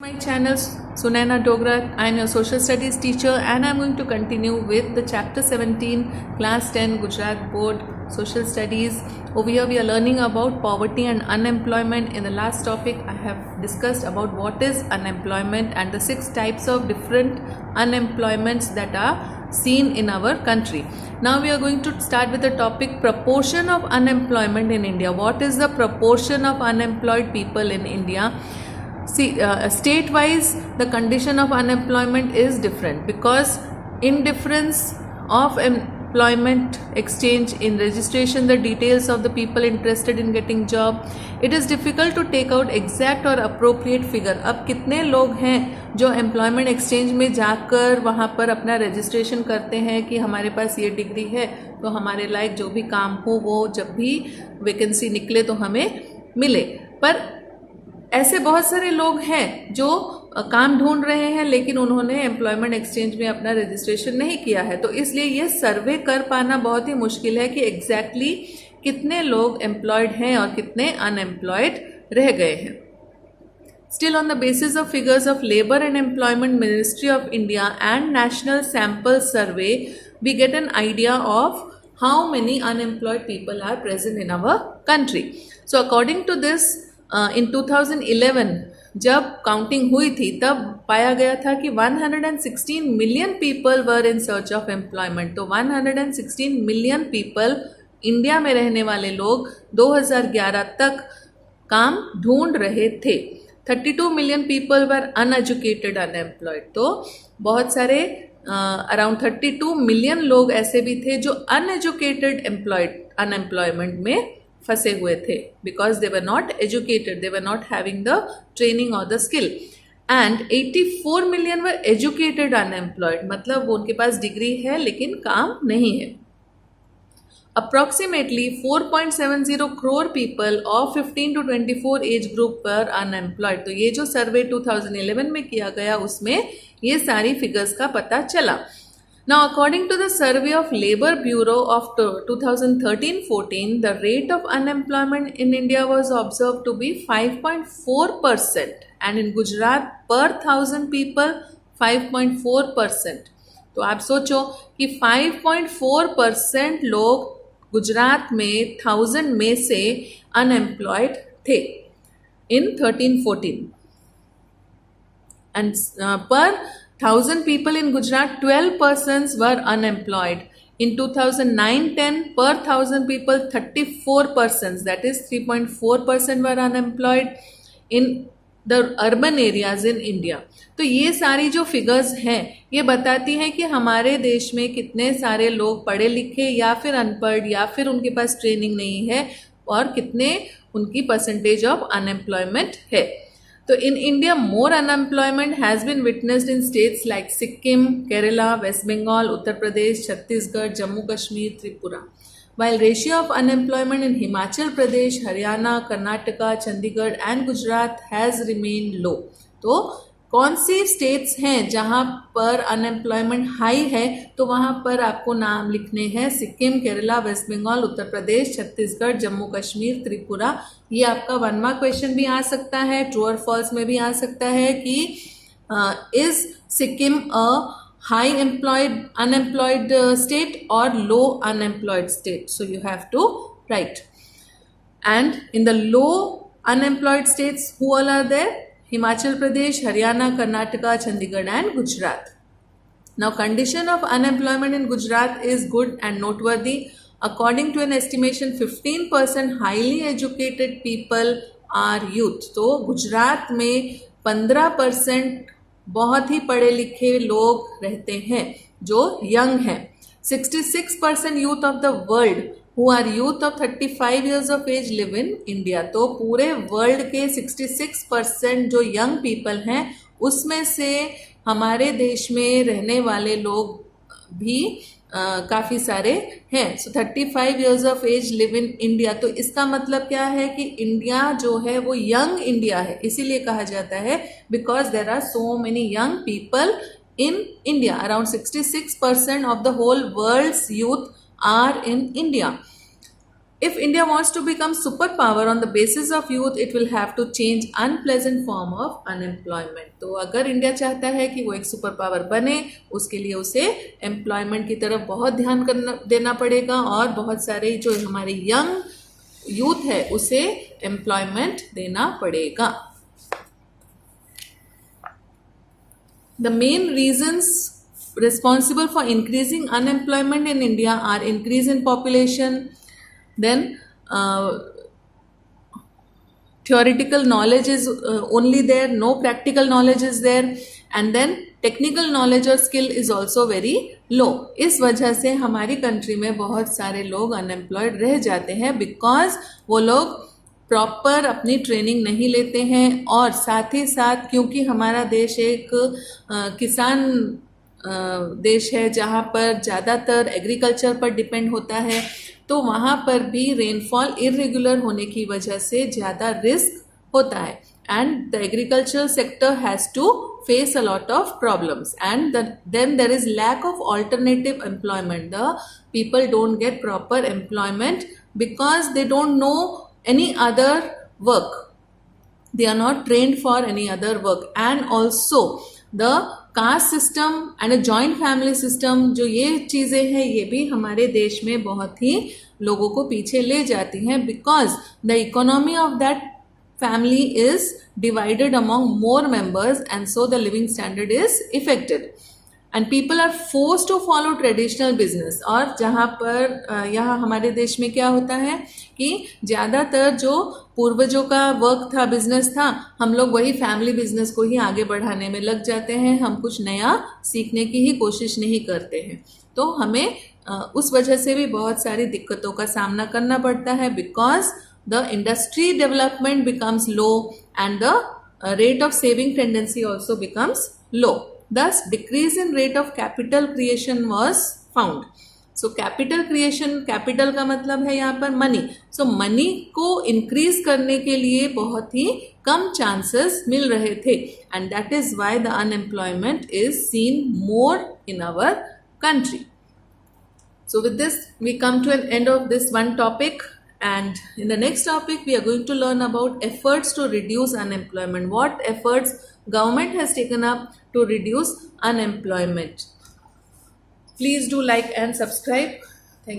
My channel Sunaina Dogra. I am your social studies teacher and I am going to continue with the chapter 17 class 10 Gujarat board social studies. Over here we are learning about poverty and unemployment. In the last topic I have discussed about what is unemployment and the 6 types of different unemployments that are seen in our country. Now we are going to start with the topic proportion of unemployment in India. What is the proportion of unemployed people in India? See, state-wise, the condition of unemployment is different because indifference of employment exchange in registration, the details of the people interested in getting job, it is difficult to take out exact or appropriate figure. अब कितने लोग हैं जो employment exchange में जाकर वहाँ पर अपना रजिस्ट्रेशन करते हैं कि हमारे पास ये डिग्री है तो हमारे लायक जो भी काम हो वो जब भी वैकेंसी निकले तो हमें मिले, पर ऐसे बहुत सारे लोग हैं जो काम ढूंढ रहे हैं लेकिन उन्होंने एम्प्लॉयमेंट एक्सचेंज में अपना रजिस्ट्रेशन नहीं किया है, तो इसलिए ये सर्वे कर पाना बहुत ही मुश्किल है कि एग्जैक्टली कितने लोग एम्प्लॉयड हैं और कितने अनएम्प्लॉयड रह गए हैं. Still, on the basis of figures of Labour and Employment Ministry of India and National Sample Survey, we get an idea of how many unemployed people are present in our country. So according to this, in 2011 जब counting हुई थी तब पाया गया था कि 116 million people were in search of employment. तो 116 million people India में रहने वाले लोग 2011 तक काम ढूंढ रहे थे. 32 million people were uneducated unemployed. तो बहुत सारे अराउंड 32 मिलियन लोग ऐसे भी थे जो अनएजुकेटेड अनएम्प्लॉयमेंट में फंसे हुए थे because they were not educated, they were not having the training or the skill. And 84 million were educated unemployed, मतलब वो उनके पास डिग्री है लेकिन काम नहीं है. Approximately 4.70 crore people of 15 to 24 age group were unemployed. तो ये जो सर्वे 2011 में किया गया उसमें ये सारी फिगर्स का पता चला. Now, according to the Survey of Labour Bureau of 2013-14, the rate of unemployment in India was observed to be 5.4%, and in Gujarat per 1,000 people 5.4%. तो आप सोचो कि 5.4% लोग गुजरात में 1000 में से अनएम्प्लॉयड थे in 13-14, and per 1,000 people in Gujarat, 12 persons were unemployed. In 2009-10, per 1,000 people, 34 persons, that is 3.4% were unemployed in the urban areas in India. तो ये सारी जो फिगर्स हैं ये बताती हैं कि हमारे देश में कितने सारे लोग पढ़े लिखे या फिर अनपढ़ या फिर उनके पास ट्रेनिंग नहीं है और कितने उनकी परसेंटेज ऑफ अनएम्प्लॉयमेंट है. So in India, more unemployment has been witnessed in states like Sikkim, Kerala, West Bengal, Uttar Pradesh, Chhattisgarh, Jammu Kashmir, Tripura. While ratio of unemployment in Himachal Pradesh, Haryana, Karnataka, Chandigarh and Gujarat has remained low. तो कौन सी states हैं जहाँ पर unemployment high है, तो वहाँ पर आपको नाम लिखने हैं सिक्किम, केरला, वेस्ट बंगाल, उत्तर प्रदेश, छत्तीसगढ़, जम्मू कश्मीर, त्रिपुरा. ये आपका 1 मार्क क्वेश्चन भी आ सकता है, ट्रू और फॉल्स में भी आ सकता है कि is Sikkim a high unemployed state और low unemployed state. So you have to write. And in the low unemployed states who all are there? Himachal Pradesh, Haryana, Karnataka, Chandigarh and Gujarat. Now, condition of unemployment in Gujarat is good and noteworthy. According to an estimation, 15% highly educated people are youth. तो गुजरात में 15% बहुत ही पढ़े लिखे लोग रहते हैं जो young हैं. 66% youth of the world who are youth of 35 years of age live in India. तो पूरे वर्ल्ड के 66% जो यंग पीपल हैं उसमें से हमारे देश में रहने वाले लोग भी काफ़ी सारे हैं. सो 35 years of age live in India. तो इसका मतलब क्या है कि इंडिया जो है वो यंग इंडिया है, इसीलिए कहा जाता है because there are so many young people in India. Around 66% of the whole world's youth are in India. If India wants to become superpower on the basis of youth, it will have to change unpleasant form of unemployment. तो अगर India चाहता है कि वो एक super power बने, उसके लिए उसे एम्प्लॉयमेंट की तरफ बहुत ध्यान देना पड़ेगा और बहुत सारे जो हमारे यंग यूथ है उसे एम्प्लॉयमेंट देना पड़ेगा. The main reasons responsible for increasing unemployment in India are increase in population, then theoretical knowledge is only there, no practical knowledge is there, and then technical knowledge और skill is also very low. इस वजह से हमारी country में बहुत सारे लोग unemployed रह जाते हैं बिकॉज वो लोग प्रॉपर अपनी ट्रेनिंग नहीं लेते हैं. और साथ ही साथ क्योंकि हमारा देश एक किसान देश है जहाँ पर ज़्यादातर एग्रीकल्चर पर डिपेंड होता है, तो वहाँ पर भी रेनफॉल इरेगुलर होने की वजह से ज़्यादा रिस्क होता है. And the agricultural sector has to face a lot of problems, and then there is lack of alternative employment. The people don't get proper employment because they don't know any other work. They are not trained for any other work. And also the caste system and a joint family system, जो ये चीज़ें हैं ये भी हमारे देश में बहुत ही लोगों को पीछे ले जाती हैं because the economy of that family is divided among more members, and so the living standard is affected and people are forced to follow traditional business. और जहाँ पर यहाँ हमारे देश में क्या होता है कि ज़्यादातर जो पूर्वजों का वर्क था, बिजनेस था, हम लोग वही फैमिली बिजनेस को ही आगे बढ़ाने में लग जाते हैं. हम कुछ नया सीखने की ही कोशिश नहीं करते हैं. तो हमें उस वजह से भी बहुत सारी दिक्कतों का सामना करना पड़ता है because the industry development becomes low and the rate of saving tendency also becomes low. Thus, decrease in rate of capital creation was found. So, capital creation, capital का मतलब है यहाँ पर money. So, money को increase करने के लिए बहुत ही कम chances मिल रहे थे, and that is why the unemployment is seen more in our country. So, with this, we come to an end of this one topic. And in the next topic, we are going to learn about efforts to reduce unemployment. What efforts government has taken up to reduce unemployment. Please do like and subscribe.